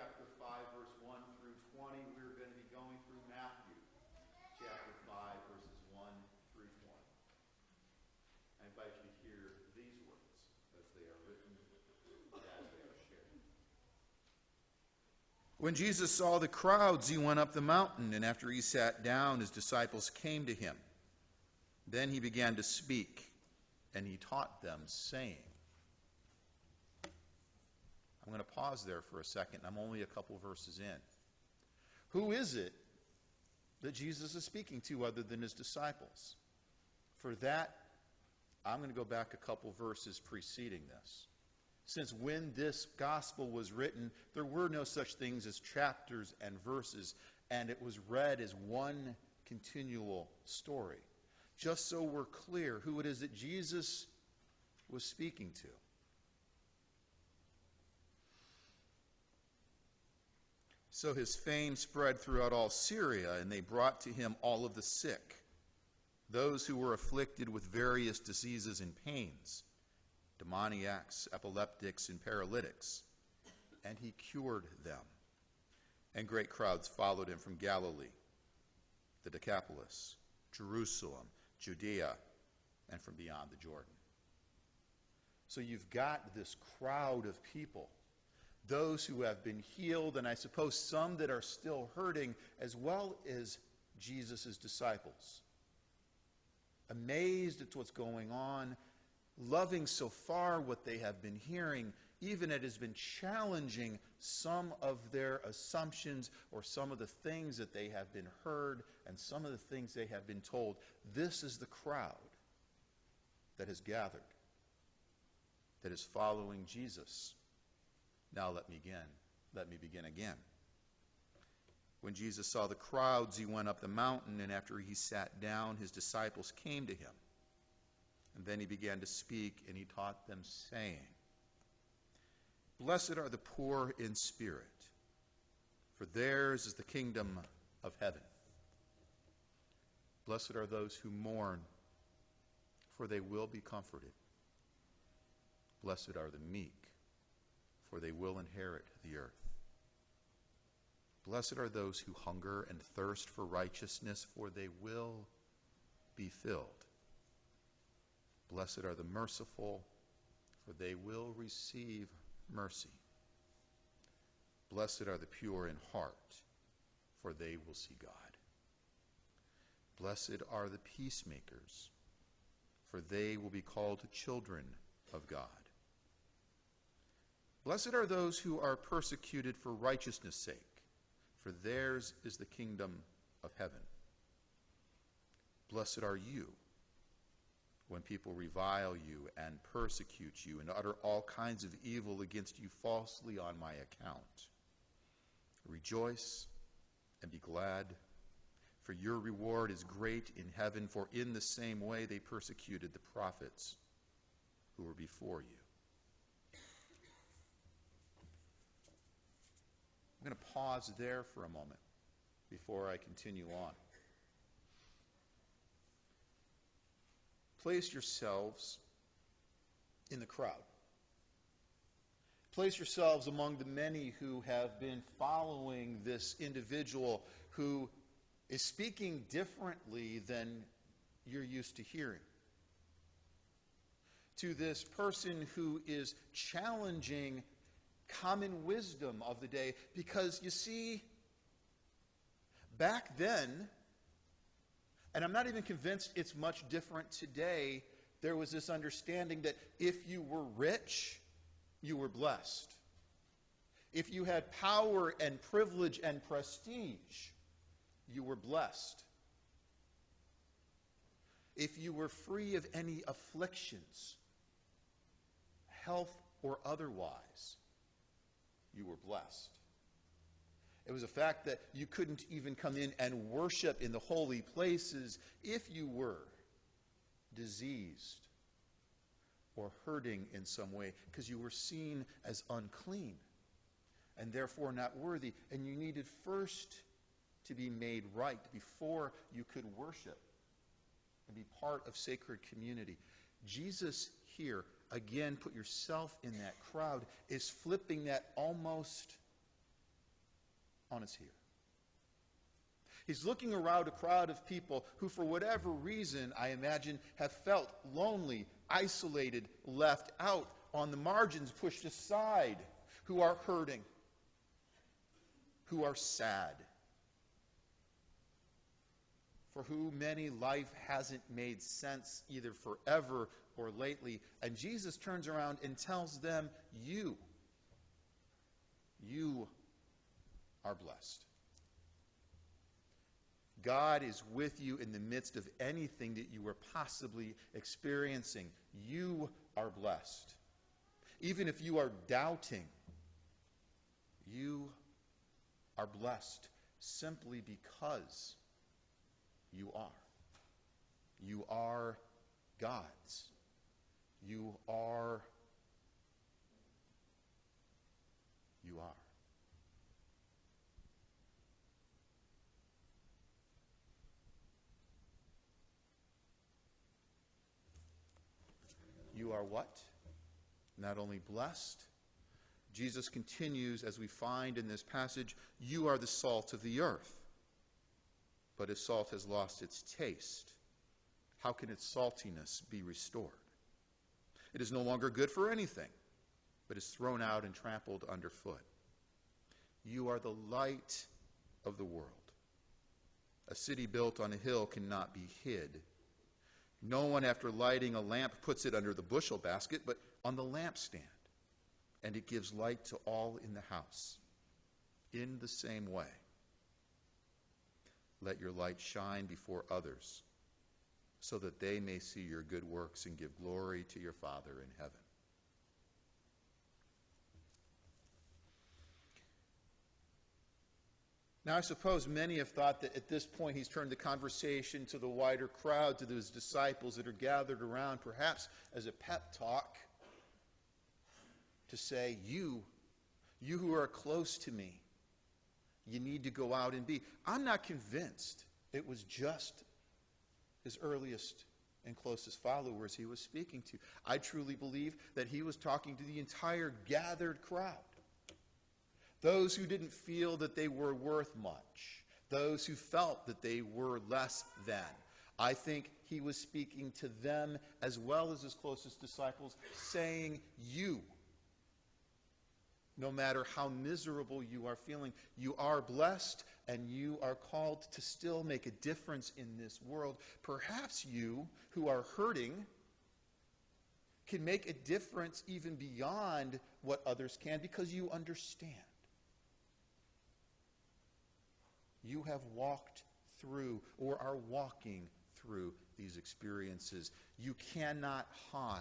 chapter 5, verse 1 through 20. We're going to be going through Matthew, chapter 5, verses 1 through 20. I invite you to hear these words as they are written, as they are shared. When Jesus saw the crowds, he went up the mountain, and after he sat down, his disciples came to him. Then he began to speak, and he taught them, saying, I'm going to pause there for a second. I'm only a couple verses in. Who is it that Jesus is speaking to other than his disciples? For that, I'm going to go back a couple verses preceding this. Since when this gospel was written, there were no such things as chapters and verses, and it was read as one continual story. Just so we're clear who it is that Jesus was speaking to. So his fame spread throughout all Syria, and they brought to him all of the sick, those who were afflicted with various diseases and pains, demoniacs, epileptics, and paralytics, and he cured them. And great crowds followed him from Galilee, the Decapolis, Jerusalem, Judea, and from beyond the Jordan. So you've got this crowd of people, those who have been healed, and I suppose some that are still hurting, as well as Jesus' disciples. Amazed at what's going on, loving so far what they have been hearing, even it has been challenging some of their assumptions or some of the things that they have been heard and some of the things they have been told. This is the crowd that has gathered, that is following Jesus. Now let me begin again. When Jesus saw the crowds, he went up the mountain, and after he sat down, his disciples came to him. And then he began to speak, and he taught them, saying, Blessed are the poor in spirit, for theirs is the kingdom of heaven. Blessed are those who mourn, for they will be comforted. Blessed are the meek, for they will inherit the earth. Blessed are those who hunger and thirst for righteousness, for they will be filled. Blessed are the merciful, for they will receive mercy. Blessed are the pure in heart, for they will see God. Blessed are the peacemakers, for they will be called children of God. Blessed are those who are persecuted for righteousness' sake, for theirs is the kingdom of heaven. Blessed are you when people revile you and persecute you and utter all kinds of evil against you falsely on my account. Rejoice and be glad, for your reward is great in heaven, for in the same way they persecuted the prophets who were before you. I'm going to pause there for a moment before I continue on. Place yourselves in the crowd. Place yourselves among the many who have been following this individual who is speaking differently than you're used to hearing. To this person who is challenging common wisdom of the day, because you see, back then, and I'm not even convinced it's much different today, there was this understanding that if you were rich, you were blessed. If you had power and privilege and prestige, you were blessed. If you were free of any afflictions, health or otherwise, you were blessed. It was a fact that you couldn't even come in and worship in the holy places if you were diseased or hurting in some way, because you were seen as unclean and therefore not worthy, and you needed first to be made right before you could worship and be part of sacred community. Jesus here, again, put yourself in that crowd, is flipping that almost on us here. He's looking around a crowd of people who, for whatever reason, I imagine, have felt lonely, isolated, left out, on the margins, pushed aside, who are hurting, who are sad, for who many life hasn't made sense either forever or lately. And Jesus turns around and tells them, you are blessed. God is with you in the midst of anything that you are possibly experiencing. You are blessed. Even if you are doubting, you are blessed simply because you are. You are God's. You are. You are. You are what? Not only blessed, Jesus continues, as we find in this passage, you are the salt of the earth. But if salt has lost its taste, how can its saltiness be restored? It is no longer good for anything, but is thrown out and trampled underfoot. You are the light of the world. A city built on a hill cannot be hid. No one, after lighting a lamp, puts it under the bushel basket, but on the lampstand, and it gives light to all in the house. In the same way, let your light shine before others, so that they may see your good works and give glory to your Father in heaven. Now, I suppose many have thought that at this point he's turned the conversation to the wider crowd, to those disciples that are gathered around, perhaps as a pep talk, to say, you who are close to me, you need to go out and be. I'm not convinced it was just his earliest and closest followers he was speaking to. I truly believe that he was talking to the entire gathered crowd. Those who didn't feel that they were worth much. Those who felt that they were less than. I think he was speaking to them as well as his closest disciples, saying, you, no matter how miserable you are feeling, you are blessed and you are called to still make a difference in this world. Perhaps you, who are hurting, can make a difference even beyond what others can because you understand. You have walked through or are walking through these experiences. You cannot hide.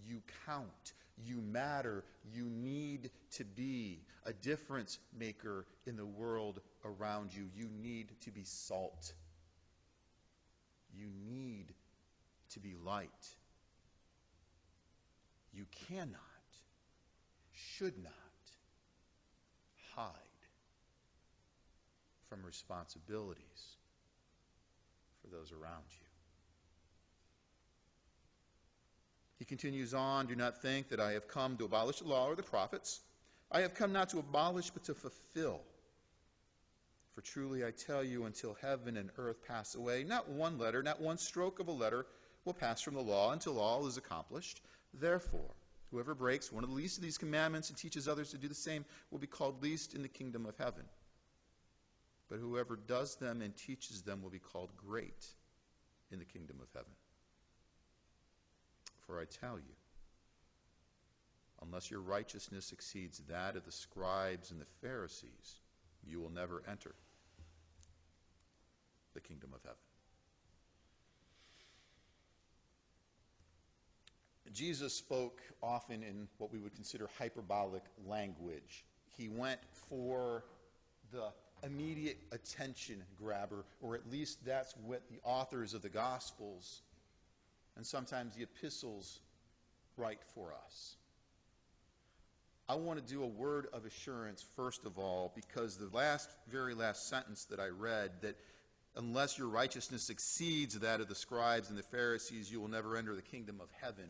You count. You matter. You need to be a difference maker in the world around you. You need to be salt. You need to be light. You cannot, should not hide from responsibilities for those around you. He continues on, do not think that I have come to abolish the law or the prophets. I have come not to abolish, but to fulfill. For truly I tell you, until heaven and earth pass away, not one letter, not one stroke of a letter will pass from the law until all is accomplished. Therefore, whoever breaks one of the least of these commandments and teaches others to do the same will be called least in the kingdom of heaven. But whoever does them and teaches them will be called great in the kingdom of heaven. For I tell you, unless your righteousness exceeds that of the scribes and the Pharisees, you will never enter the kingdom of heaven. Jesus spoke often in what we would consider hyperbolic language. He went for the immediate attention grabber, or at least that's what the authors of the Gospels and sometimes the epistles write for us. I want to do a word of assurance, first of all, because the very last sentence that I read, that unless your righteousness exceeds that of the scribes and the Pharisees, you will never enter the kingdom of heaven.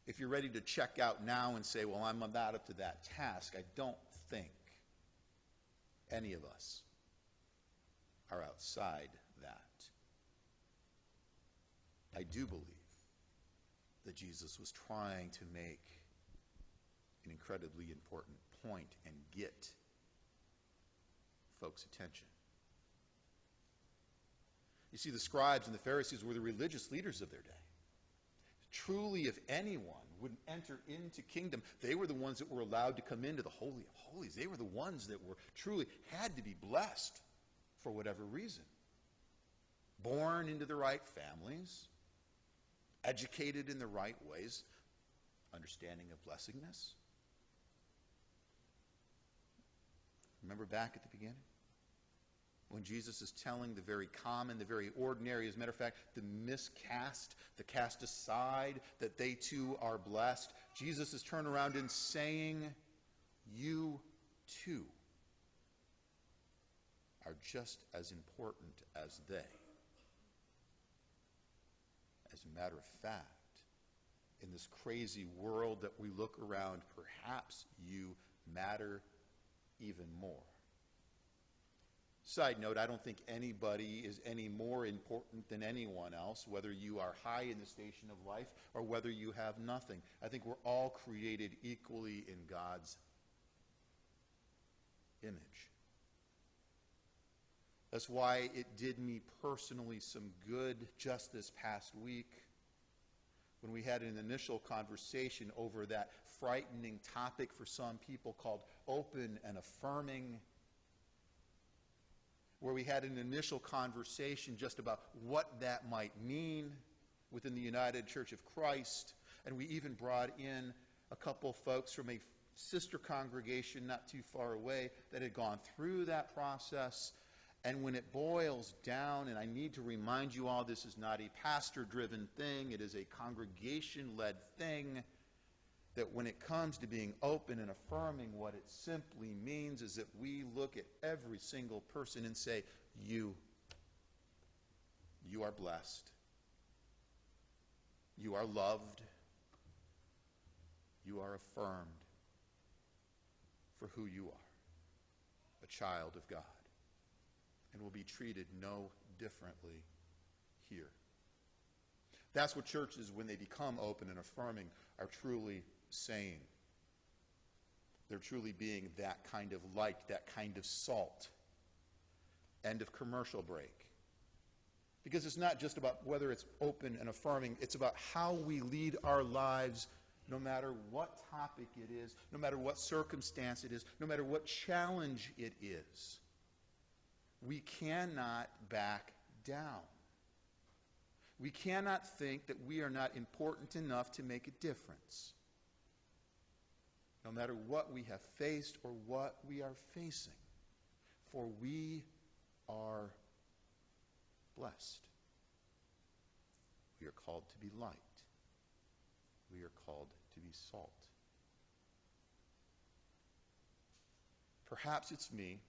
If you're ready to check out now and say, well, I'm not up to that task, I don't think any of us are outside that. I do believe that Jesus was trying to make an incredibly important point and get folks' attention. You see, the scribes and the Pharisees were the religious leaders of their day. Truly, if anyone would enter into kingdom, they were the ones that were allowed to come into the Holy of Holies. They were the ones that were truly had to be blessed for whatever reason. Born into the right families, educated in the right ways, understanding of blessedness. Remember back at the beginning? When Jesus is telling the very common, the very ordinary, as a matter of fact, the miscast, the cast aside, that they too are blessed, Jesus is turned around and saying, you too are just as important as they. As a matter of fact, in this crazy world that we look around, perhaps you matter even more. Side note, I don't think anybody is any more important than anyone else, whether you are high in the station of life or whether you have nothing. I think we're all created equally in God's image. That's why it did me personally some good just this past week when we had an initial conversation over that frightening topic for some people called open and affirming, where we had an initial conversation just about what that might mean within the United Church of Christ. And we even brought in a couple folks from a sister congregation not too far away that had gone through that process. And when it boils down, and I need to remind you all, this is not a pastor-driven thing, it is a congregation-led thing, that when it comes to being open and affirming, what it simply means is that we look at every single person and say, you are blessed, you are loved, you are affirmed for who you are, a child of God, and will be treated no differently here. That's what churches, when they become open and affirming, are truly saying. They're truly being that kind of light, that kind of salt. End of commercial break. Because it's not just about whether it's open and affirming, it's about how we lead our lives no matter what topic it is, no matter what circumstance it is, no matter what challenge it is. We cannot back down. We cannot think that we are not important enough to make a difference, no matter what we have faced or what we are facing. For we are blessed. We are called to be light. We are called to be salt. Perhaps it's me,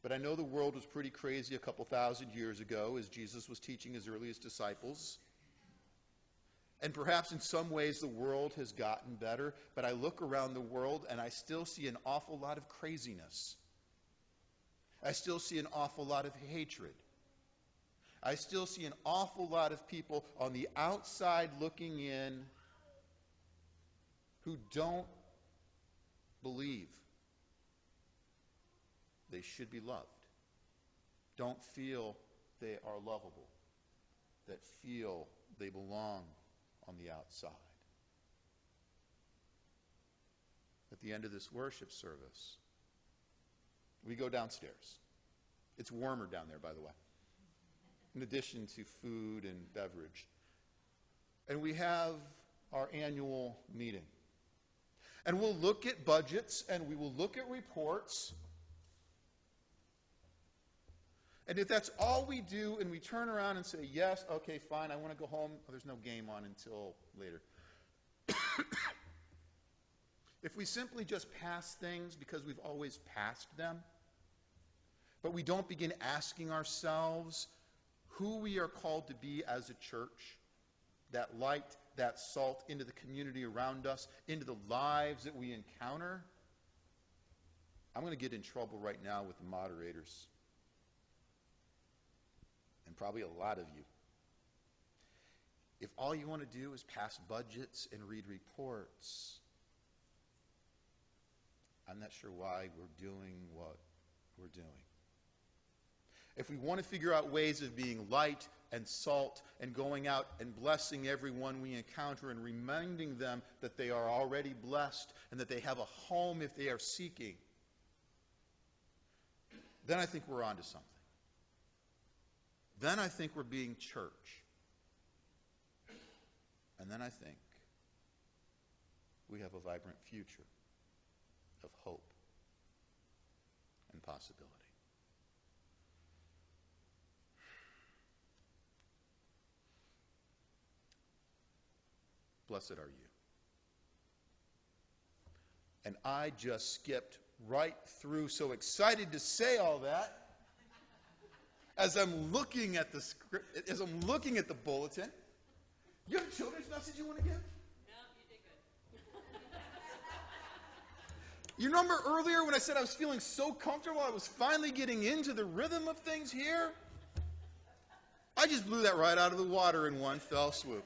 but I know the world was pretty crazy a couple thousand years ago as Jesus was teaching his earliest disciples. And perhaps in some ways the world has gotten better, but I look around the world and I still see an awful lot of craziness. I still see an awful lot of hatred. I still see an awful lot of people on the outside looking in who don't believe they should be loved, don't feel they are lovable, that feel they belong on the outside. At the end of this worship service, we go downstairs. It's warmer down there, by the way, in addition to food and beverage. And we have our annual meeting. And we'll look at budgets and we will look at reports. And if that's all we do and we turn around and say, yes, okay, fine, I want to go home. Oh, there's no game on until later. If we simply just pass things because we've always passed them, but we don't begin asking ourselves who we are called to be as a church, that light, that salt into the community around us, into the lives that we encounter, I'm going to get in trouble right now with the moderators, and probably a lot of you. If all you want to do is pass budgets and read reports, I'm not sure why we're doing what we're doing. If we want to figure out ways of being light and salt and going out and blessing everyone we encounter and reminding them that they are already blessed and that they have a home if they are seeking, then I think we're onto something. Then I think we're being church. And then I think we have a vibrant future of hope and possibility. Blessed are you. And I just skipped right through, so excited to say all that, as I'm looking at the script, as I'm looking at the bulletin. You have a children's message you want to give? No, you did good. You remember earlier when I said I was feeling so comfortable, I was finally getting into the rhythm of things here? I just blew that right out of the water in one fell swoop.